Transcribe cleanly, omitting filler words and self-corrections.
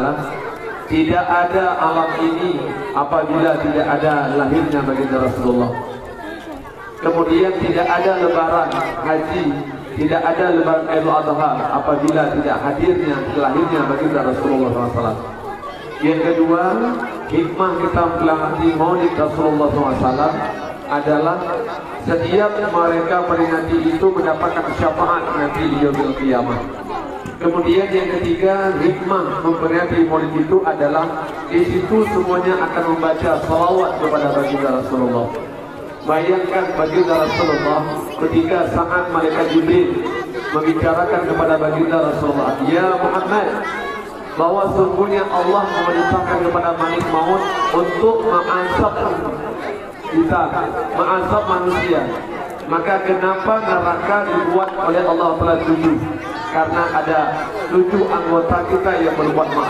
adalah tidak ada alam ini apabila tidak ada lahirnya baginda Rasulullah. Kemudian tidak ada lebaran haji, tidak ada lebaran Idul Adha apabila tidak hadirnya lahirnya baginda Rasulullah SAW. Yang kedua, hikmah kita melangati Maulid Rasulullah SAW adalah setiap mereka peringati itu mendapatkan syafaat nanti di yaumil qiyamah. Kemudian yang ketiga, hikmah memperingati Maulid itu adalah di situ semuanya akan membaca salawat kepada baginda Rasulullah. Bayangkan baginda Rasulullah ketika saat malaikat Jibril membicarakan kepada baginda Rasulullah, ya Muhammad, bahwa sungguhnya Allah memerintahkan kepada Malik Maut untuk mengazab kita, mengazab manusia. Maka kenapa neraka dibuat oleh Allah Taala 7? Karena ada 7 anggota kita yang berbuat maksiat.